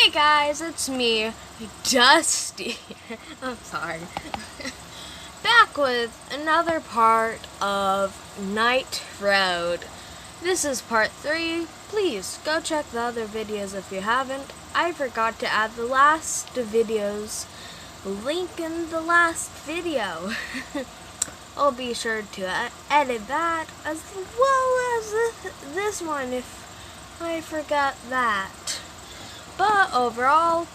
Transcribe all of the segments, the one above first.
Hey guys, it's me, Dusty. I'm sorry. Back with another part of Night Road. This is part 3. Please go check the other videos if you haven't. I forgot to add the last video's link in the last video. I'll be sure to edit that as well as this one if I forgot that. But overall,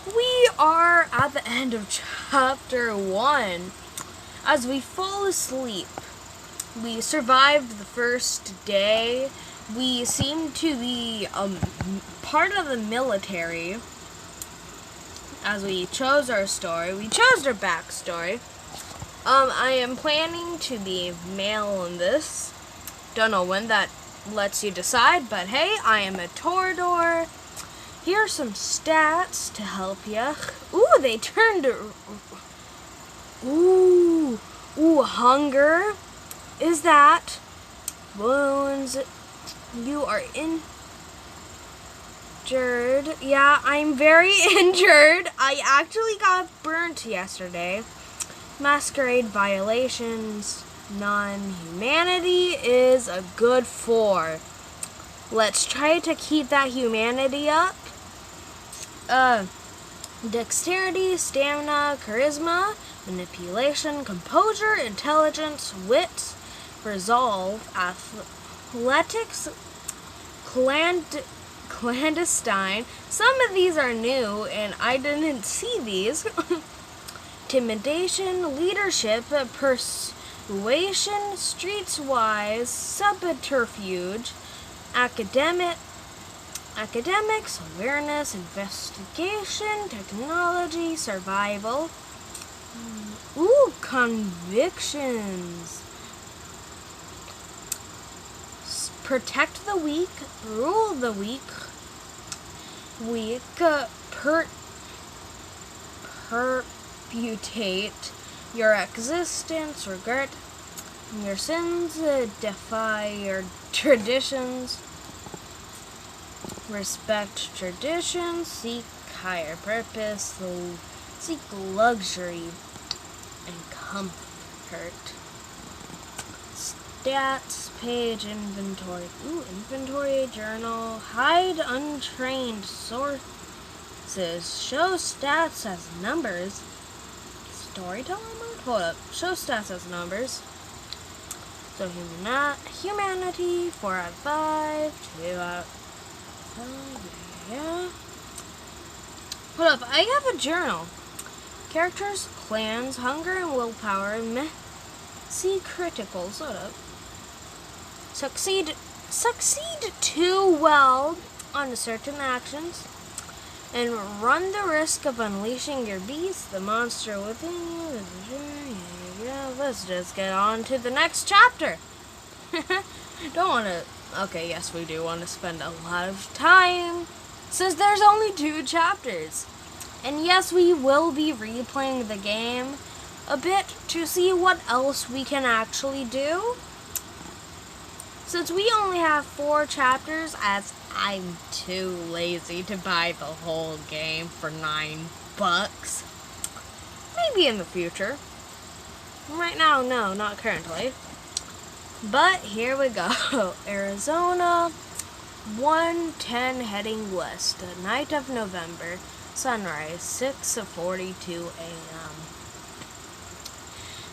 we are at the end of chapter 1. As we fall asleep, we survived the first day. We seem to be part of the military. As we chose our story, we chose our backstory. I am planning to be male in this. Don't know when that lets you decide, but hey, I am a Torador. Here are some stats to help you. Ooh, they turned. Ooh, hunger. Is that wounds? You are injured. Yeah, I'm very injured. I actually got burnt yesterday. Masquerade violations. Non-humanity is a good 4. Let's try to keep that humanity up. Dexterity, stamina, charisma, manipulation, composure, intelligence, wit, resolve, athletics, clandestine. Some of these are new and I didn't see these. Intimidation, leadership, persuasion, streets-wise, subterfuge, academics, awareness, investigation, technology, survival. Ooh, convictions. Protect the weak, rule the weak, perpetuate your existence, regret your sins, defy your traditions. Respect traditions, seek higher purpose, seek luxury and comfort. Stats, page, inventory. Ooh, inventory, journal, hide untrained sources, show stats as numbers. Storyteller mode? Hold up, show stats as numbers. So humanity, 4 out of 5, 2 out. Yeah. Hold up, I have a journal. Characters, clans, hunger and willpower, see criticals. Hold up. Succeed too well on certain actions, and run the risk of unleashing your beast, the monster within you. Yeah, let's just get on to the next chapter. Don't want to. Okay, yes, we do want to spend a lot of time, since there's only 2 chapters. And yes, we will be replaying the game a bit to see what else we can actually do. Since we only have 4 chapters, as I'm too lazy to buy the whole game for $9. Maybe in the future. Right now, no, not currently. But here we go. Arizona, 1:10 heading west. The night of November. Sunrise, 6:42 a.m.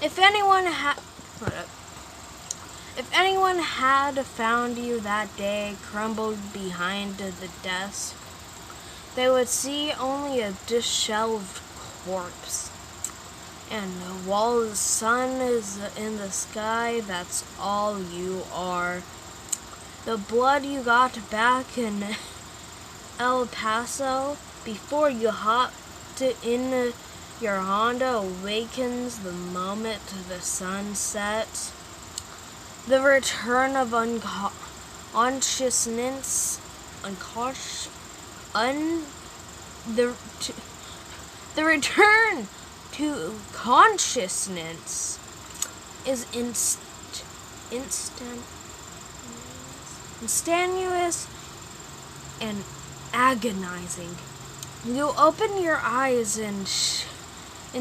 If anyone had found you that day crumbled behind the desk, they would see only a disheveled corpse. And while the sun is in the sky, that's all you are. The blood you got back in El Paso before you hopped in your Honda awakens the moment the sun sets. The return of unconsciousness, the return to consciousness is instantaneous and agonizing. You open your eyes in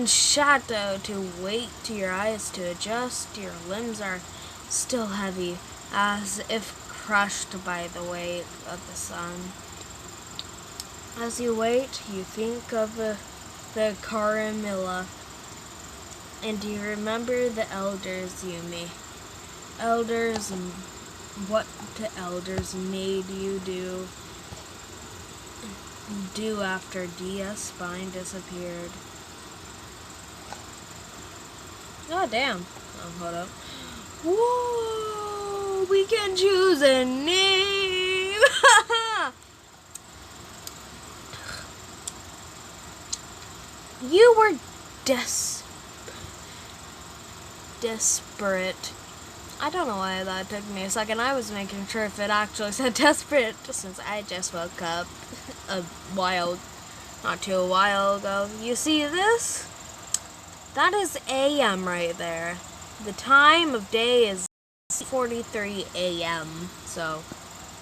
shadow to wait to your eyes to adjust. Your limbs are still heavy, as if crushed by the weight of the sun. As you wait, you think of the Karamilla, and you remember the elders you made. Elders, what the elders made you do after Dia's spine disappeared. Oh, damn. Oh, hold up. Whoa! We can choose a name! You were desperate. I don't know why that took me a second. I was making sure if it actually said desperate, since I just woke up not too while ago. You see this? That is AM right there. The time of day is 6:43 AM. So,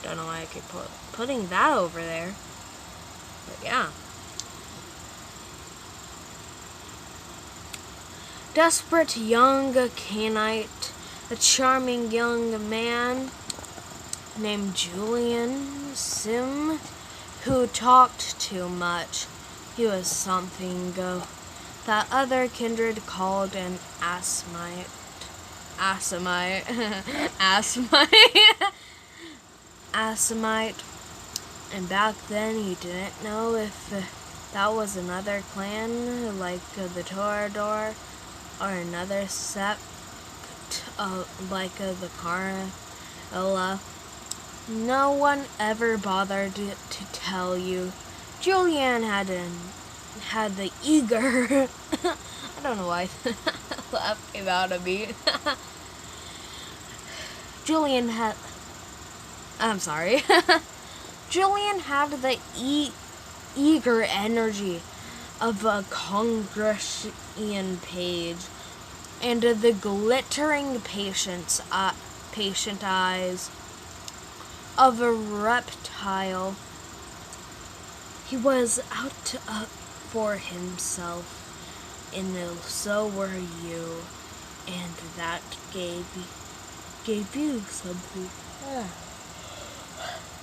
don't know why I keep putting that over there. But yeah. Desperate young Canaanite, a charming young man named Julian Sim, who talked too much. He was something that other kindred called an Asmite. And back then he didn't know if that was another clan like the Torador, or another sect like the Karala. No one ever bothered to tell you. Julian had the eager. I don't know why laugh came out of me. Julian had the eager energy of a Congression page, and the glittering patient eyes of a reptile. He was out for himself, and so were you, and that gave you something.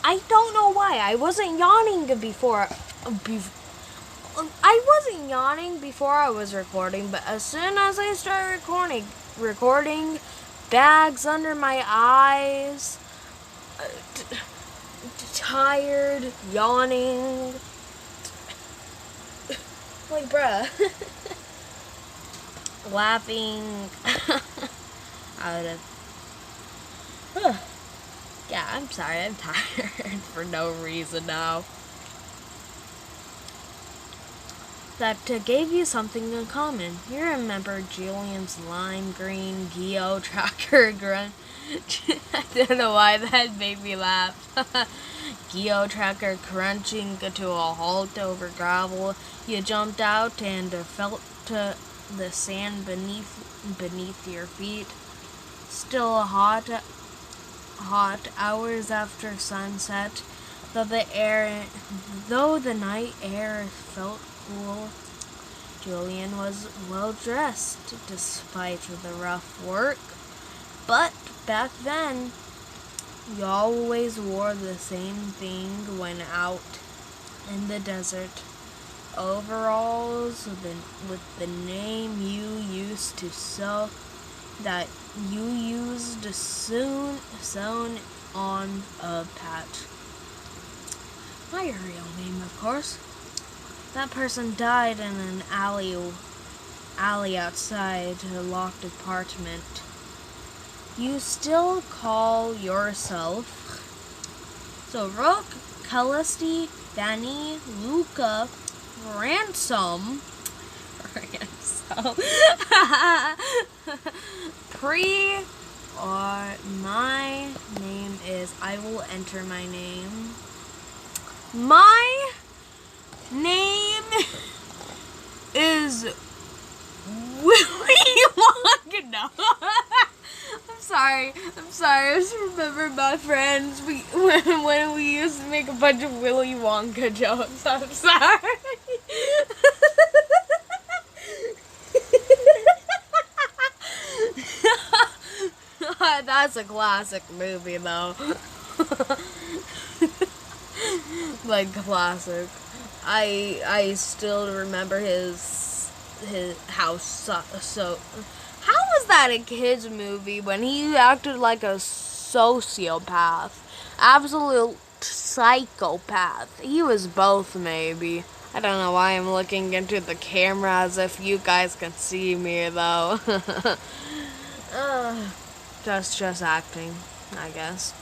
I don't know why. I wasn't yawning before I was recording, but as soon as I started recording, bags under my eyes, tired, yawning, like bruh, laughing, yeah, I'm sorry, I'm tired for no reason now. That gave you something in common. You remember Julian's lime green Geo tracker grunt. I don't know why that made me laugh. Geo tracker crunching to a halt over gravel. You jumped out and felt the sand beneath your feet. Still hot hours after sunset, though the night air felt cool. Julian was well dressed despite the rough work, but back then you always wore the same thing when out in the desert. Overalls with the name you used to sew that you used sewn on a patch. Not your real name, of course. That person died in an alley outside a locked apartment. You still call yourself Rook, Callista, Danny, Luca, Ransom. Or my name is, I will enter my name. My name is Willy Wonka. No. I'm sorry. I just remember my friends when we used to make a bunch of Willy Wonka jokes. I'm sorry. That's a classic movie, though. Like, classic. I still remember his house. So how was that a kid's movie when he acted like a sociopath, absolute psychopath? He was both, maybe. I don't know why I'm looking into the camera as if you guys can see me, though. Just acting, I guess.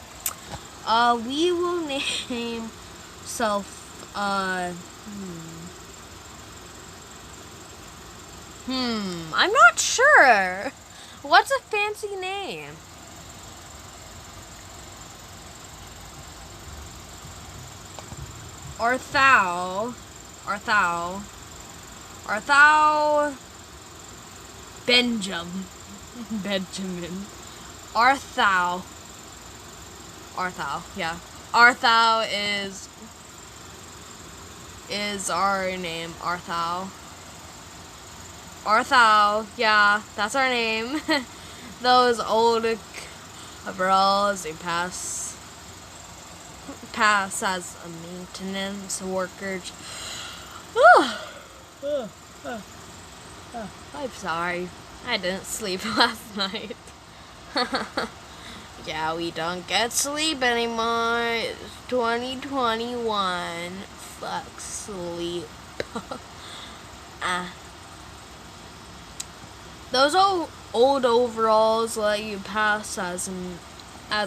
We will name I'm not sure. What's a fancy name? Arthou. Benjamin. Arthou, yeah. Arthou is our name, Arthou. Arthou, yeah, that's our name. Those old bros, they pass as a maintenance worker. I'm sorry. I didn't sleep last night. Yeah, we don't get sleep anymore. It's 2021. Fuck sleep. Those old overalls let you pass as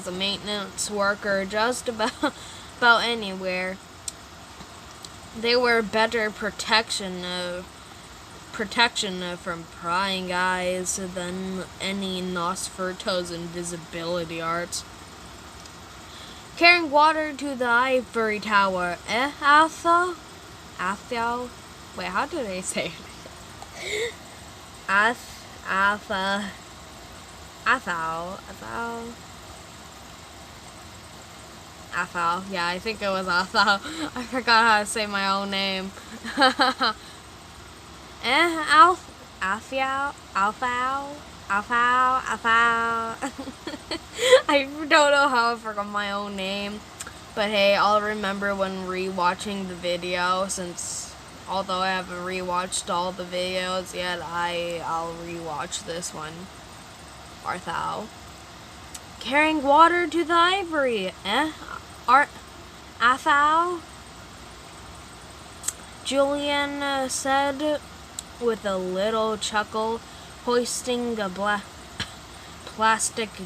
a maintenance worker just about anywhere. They were better protection from prying eyes than any Nosferatu's invisibility arts. Carrying water to the ivory tower. Arthou? Wait, how do they say it? Arthou. Yeah, I think it was Arthou. I forgot how to say my own name. Arthou. I don't know how I forgot my own name. But hey, I'll remember when rewatching the video, since although I haven't rewatched all the videos yet, I'll rewatch this one. Arthou. Carrying water to the ivory. Arthou? Julian said with a little chuckle, hoisting the plastic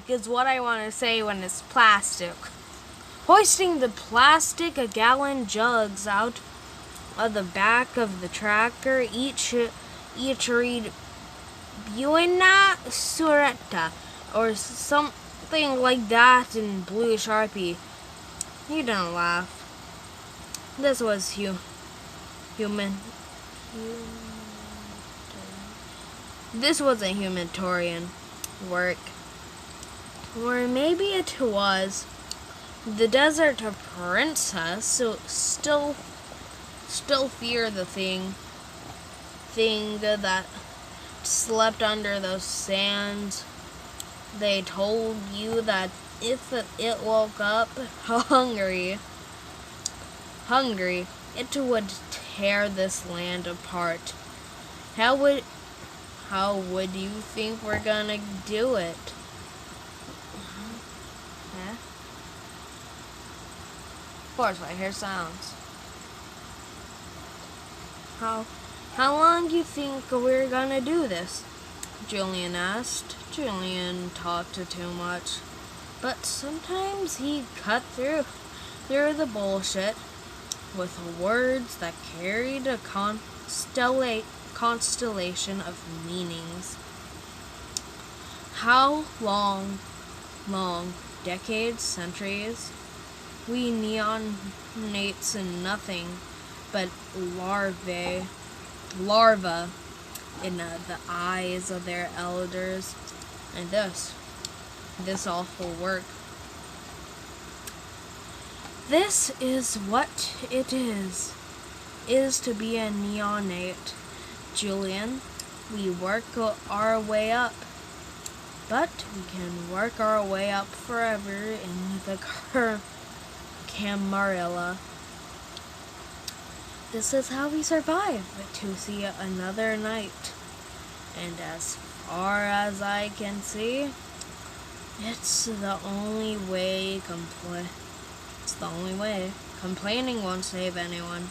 is what I want to say when it's plastic. Hoisting the plastic gallon jugs out of the back of the tractor, each read Buena Sureta or something like that in blue Sharpie. You don't laugh. This was human. This was a humanitarian work. Or maybe it was. The desert princess still fear the thing that slept under those sands. They told you that if it woke up hungry, it would tear this land apart. How would you think we're gonna do it? Huh? Of course, I hear sounds. How long do you think we're gonna do this? Julian asked. Julian talked too much, but sometimes he cut through the bullshit with words that carried a constellation of meanings. How long, decades, centuries, we neonates in nothing but larvae in the eyes of their elders, and this awful work. This is what it is to be a neonate, Julian. we work our way up. But we can work our way up forever in the Camarilla. This is how we survive to see another night. And as far as I can see, it's the only way. It's the only way. Complaining won't save anyone.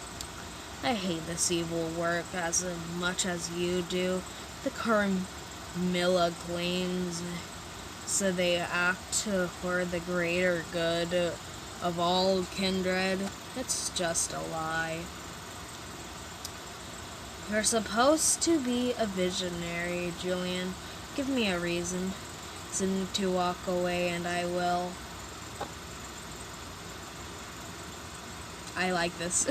I hate this evil work as much as you do. The Carmilla claims so they act for the greater good of all kindred. It's just a lie. You're supposed to be a visionary, Julian. Give me a reason to walk away and I will. I like this.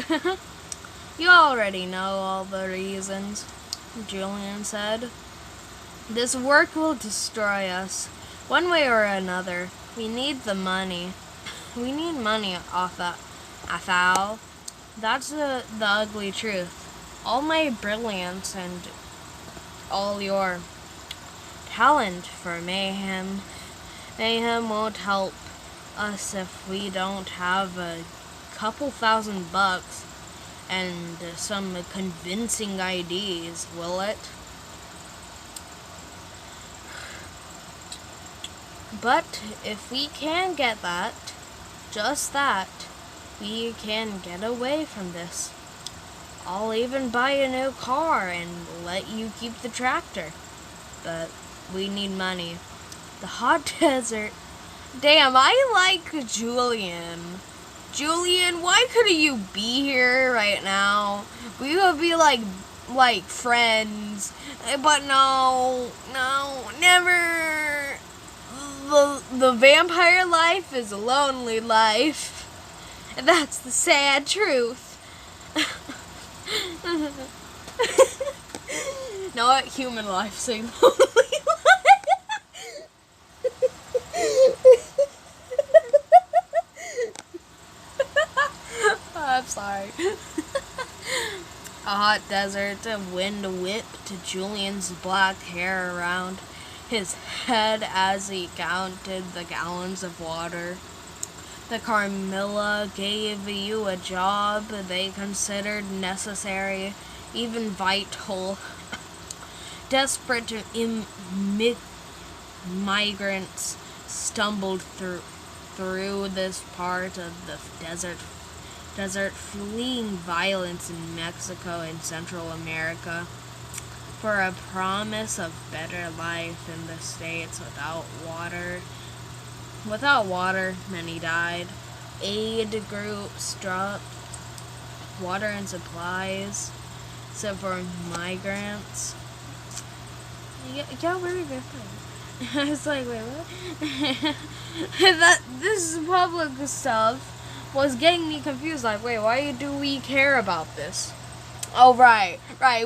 You already know all the reasons, Julian said. This work will destroy us, one way or another. We need the money. We need money, Arthou. That's the ugly truth. All my brilliance and all your talent for mayhem won't help us if we don't have a couple $1,000 and some convincing IDs, will it? But if we can get that, just that, we can get away from this. I'll even buy a new car and let you keep the tractor. But we need money. The hot desert. Damn, I like Julian. Julian, why couldn't you be here right now? We would be like friends. But no, never. The vampire life is a lonely life. And that's the sad truth. No, what human life is a lonely life. I'm sorry. A hot desert, a wind whipped Julian's black hair around his head as he counted the gallons of water. The Carmilla gave you a job they considered necessary, even vital. Desperate migrants stumbled through this part of the desert, fleeing violence in Mexico and Central America for a promise of better life in the States without water. Without water, many died. Aid groups dropped water and supplies, except for migrants. Yeah, where are vampires? I was like, wait, what? This public stuff was getting me confused. Like, wait, why do we care about this? Oh, right.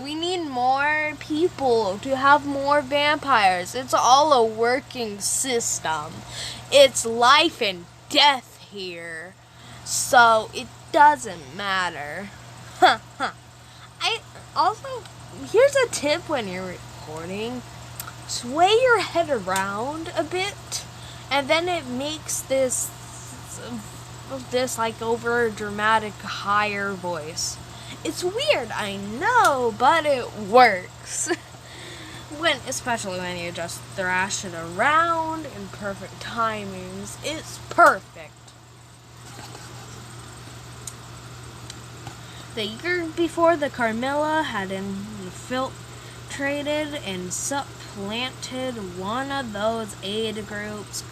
We need more people to have more vampires. It's all a working system. It's life and death here. So it doesn't matter. Here's a tip when you're recording. Sway your head around a bit, and then it makes this like over dramatic higher voice. It's weird, I know, but it works. Especially when you just thrash it around in perfect timings. It's perfect. The year before, the Carmilla had infiltrated and supplanted one of those aid groups,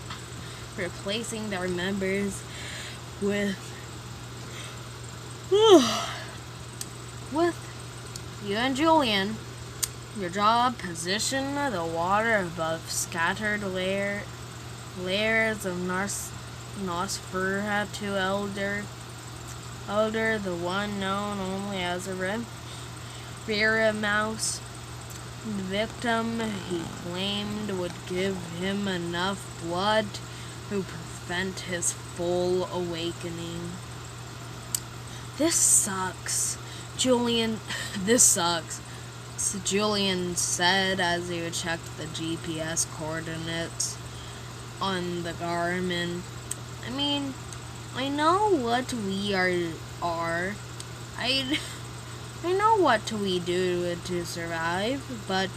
replacing their members with you and Julian. Your job, position the water above scattered layers of Nosferatu elder, the one known only as a Rira mouse. The victim he claimed would give him enough blood to prevent his full awakening. This sucks. Julian, this sucks. Julian said as he would check the GPS coordinates on the Garmin. I mean, I know what we are. I know what we do to survive, but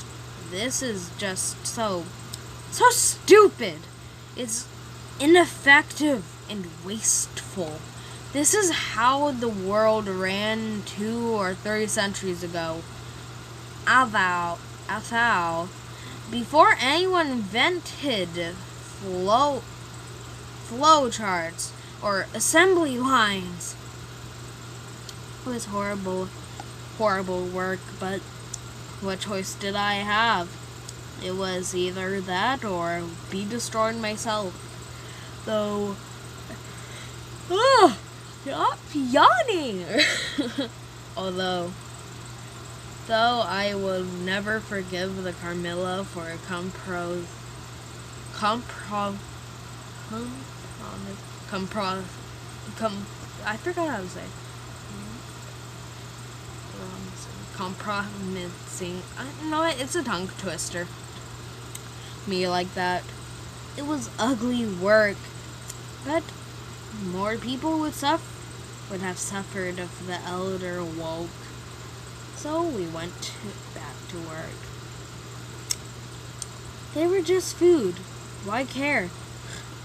this is just so stupid. It's ineffective and wasteful. This is how the world ran 2 or 3 centuries ago. Arthou, before anyone invented flow charts or assembly lines. It was horrible work, but what choice did I have? It was either that or be destroyed myself. Though, stop yawning. Though I will never forgive the Carmilla for I forgot how to say. Compromising. No, it's a tongue twister. Me like that. It was ugly work, but more people would have suffered if the elder woke. So we went back to work. They were just food. Why care?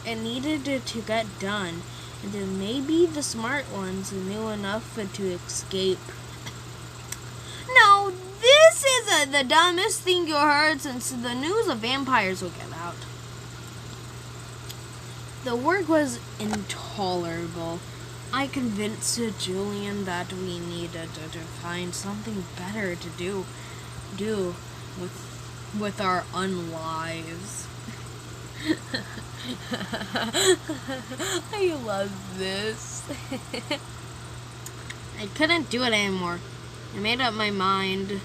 It needed to get done, and then maybe the smart ones knew enough to escape. No, this is the dumbest thing you heard since the news of vampires will get out. The work was intolerable. I convinced Julian that we needed to find something better to do with our unlives. I love this. I couldn't do it anymore. I made up my mind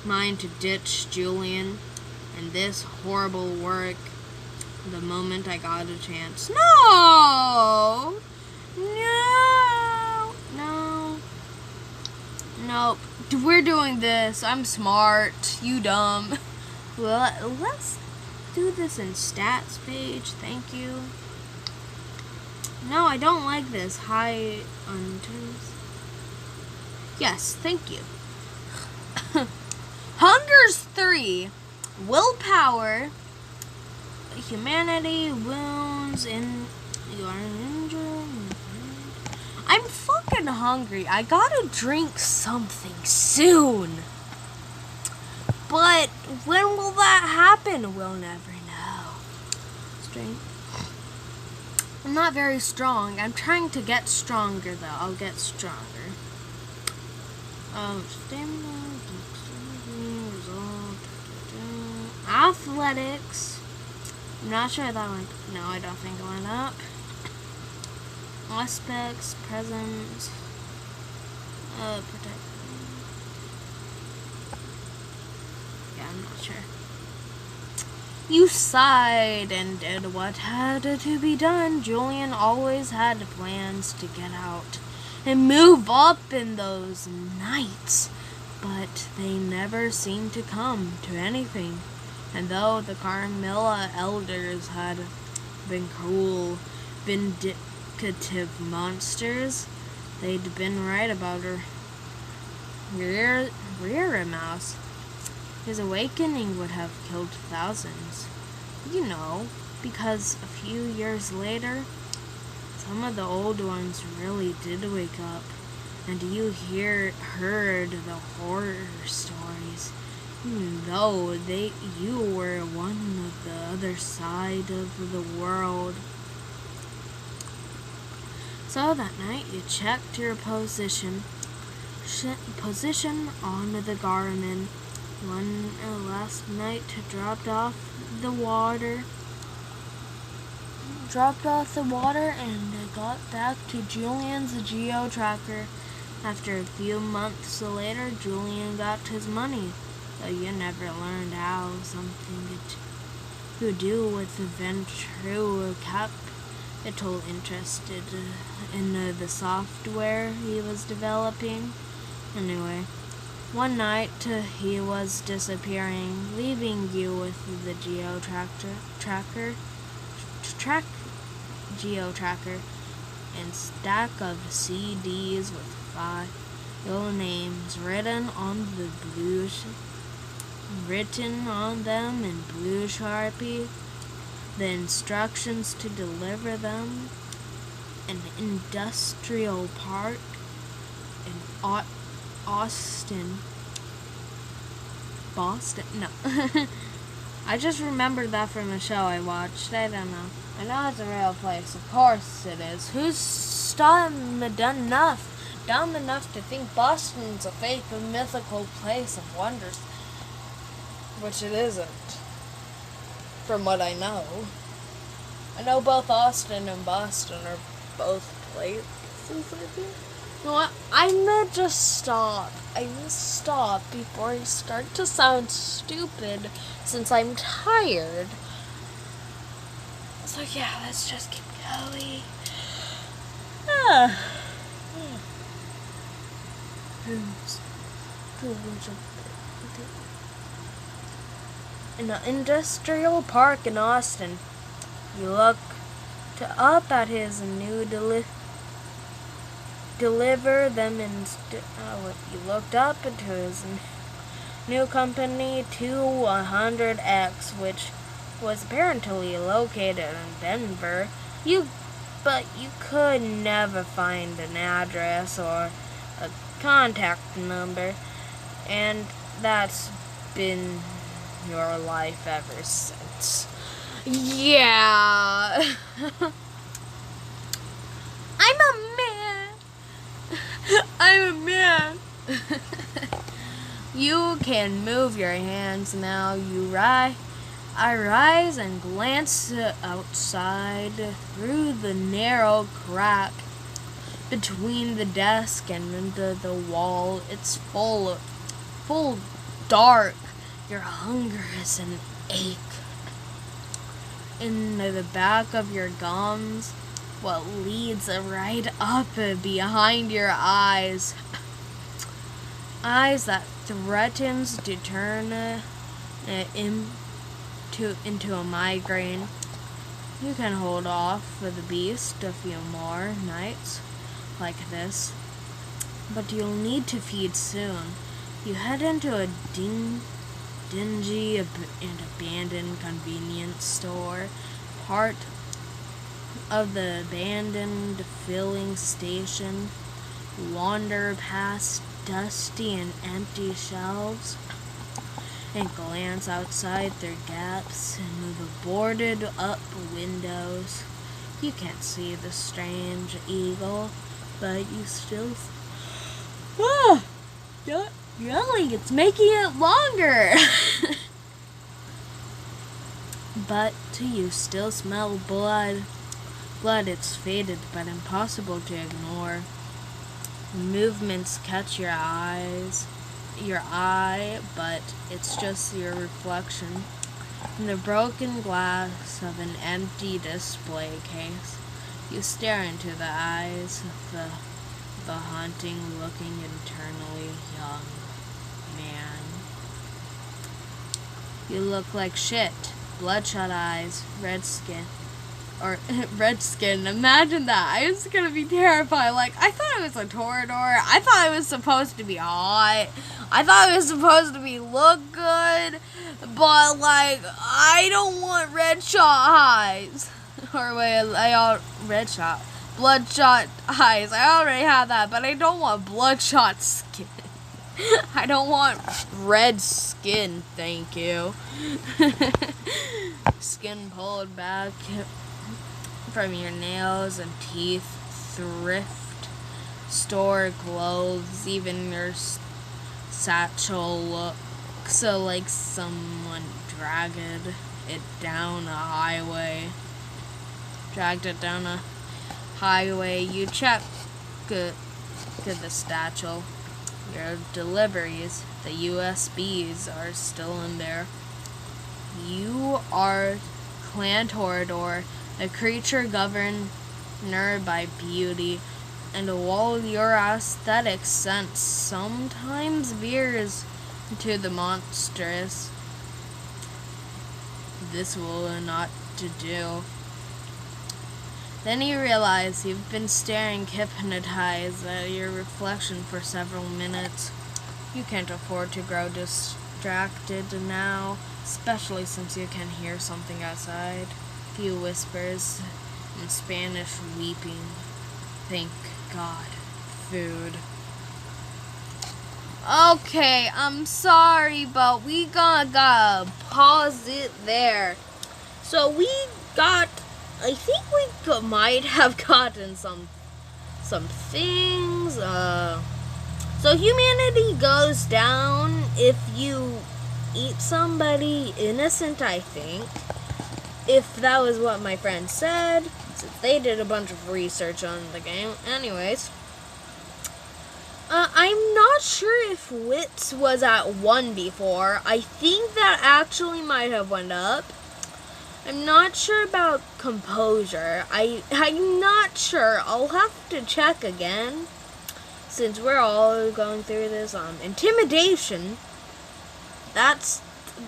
to ditch Julian and this horrible work the moment I got a chance. No! Nope. We're doing this. I'm smart. You dumb. Well, let's do this in stats page. Thank you. No, I don't like this. High hunters. Yes, thank you. Hunger's 3. Willpower. Humanity. Wounds. And you are injured. I'm fucking hungry. I gotta drink something soon. But when will that happen? We'll never know. Strength. I'm not very strong. I'm trying to get stronger, though. I'll get stronger. Stamina, resolve, athletics. I'm not sure that went. No, I don't think it went up. Aspects, presence, protect. Yeah, I'm not sure. You sighed and did what had to be done. Julian always had plans to get out and move up in those nights, but they never seemed to come to anything. And though the Carmilla elders had been cruel, vindictive monsters, they'd been right about her. Rear mouse. His awakening would have killed thousands. You know, because a few years later, some of the old ones really did wake up, and you heard the horror stories. Even though you were one of the other side of the world. So that night you checked your position on the Garmin. One last night dropped off the water and got back to Julian's geo tracker. After a few months later, Julian got his money. Though you never learned how something to do with the venture capital interested in the software he was developing. Anyway, One night he was disappearing, leaving you with the geo-tracker and stack of CDs with file names written on them in blue Sharpie, the instructions to deliver them, an industrial park in Boston? No. I just remembered that from a show I watched. I don't know. I know it's a real place. Of course it is. Who's dumb enough to think Boston's a fake and mythical place of wonders? Which it isn't. From what I know. I know both Austin and Boston are both places, I think. You know what? I'm gonna just stop. I will stop before I start to sound stupid since I'm tired. So yeah, let's just keep going. In an industrial park in Austin, you look up at his new deliver them in. You looked up into his new company 200X, which was apparently located in Denver. But you could never find an address or a contact number, and that's been your life ever since. Yeah. I'm a man. You can move your hands now. I rise and glance outside through the narrow crack between the desk and the wall. It's full dark. Your hunger is an ache. In the back of your gums, what leads right up behind your eyes. Eyes that threatens to turn into a migraine. You can hold off for the beast a few more nights like this, but you'll need to feed soon. You head into a dingy and abandoned convenience store, part of the abandoned filling station. Wander past dusty and empty shelves and glance outside through gaps in the boarded up windows. You can't see the strange eagle, but you still yelling, it's making it longer. But you still smell blood. It's faded but impossible to ignore. Movements catch your eye, but it's just your reflection in the broken glass of an empty display case. You stare into the eyes of the haunting-looking, internally young man. You look like shit. Bloodshot eyes, red skin. Imagine that. I was gonna be terrified. Like, I thought it was a torador. I thought it was supposed to be hot. I thought it was supposed to look good. But, like, I don't want bloodshot eyes. I already have that, but I don't want bloodshot skin. I don't want red skin, thank you. Skin pulled back from your nails and teeth, thrift store clothes, even your satchel looks like someone dragged it down a highway. You check the satchel. Your deliveries, the USBs, are still in there. You are Clan Torador, a creature governed by beauty, And while your aesthetic sense sometimes veers to the monstrous, this will not to do. Then you realize you've been staring hypnotized at your reflection for several minutes. You can't afford to grow distracted now, especially since you can hear something outside. Few whispers in Spanish weeping. Thank God. Food. Okay, I'm sorry, but we gotta pause it there. So I think we might have gotten some things. So humanity goes down if you eat somebody innocent, I think. If that was what my friend said, since they did a bunch of research on the game. Anyways. I'm not sure if wits was at 1 before. I think that actually might have went up. I'm not sure about composure. I'm not sure. I'll have to check again. Since we're all going through this. Intimidation. That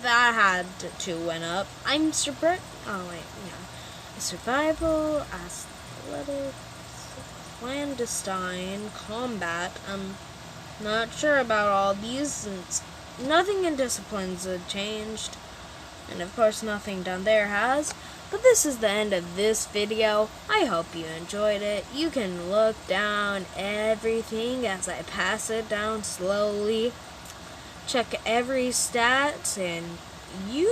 had to went up. I'm surprised. Oh wait, yeah. Survival, athletics, clandestine, combat. I'm not sure about all these since nothing in disciplines have changed. And of course nothing down there has. But this is the end of this video. I hope you enjoyed it. You can look down everything as I pass it down slowly. Check every stats and you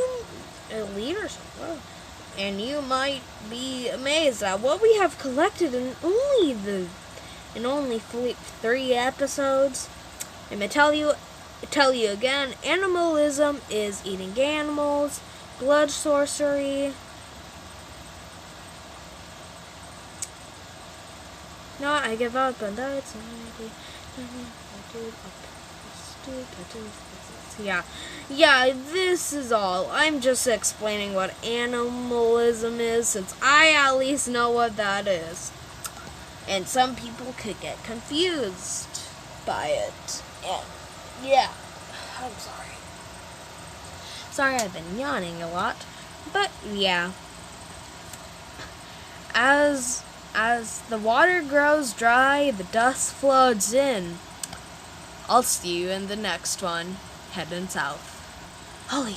you might be amazed at what we have collected in only 3 episodes. I'm gonna tell you again, animalism is eating animals, blood sorcery. No, I give up and that's yeah, this is all. I'm just explaining what animalism is, since I at least know what that is. And some people could get confused by it. And yeah, I'm sorry. Sorry I've been yawning a lot. But yeah. As the water grows dry, the dust floods in. I'll see you in the next one, heading south. Holy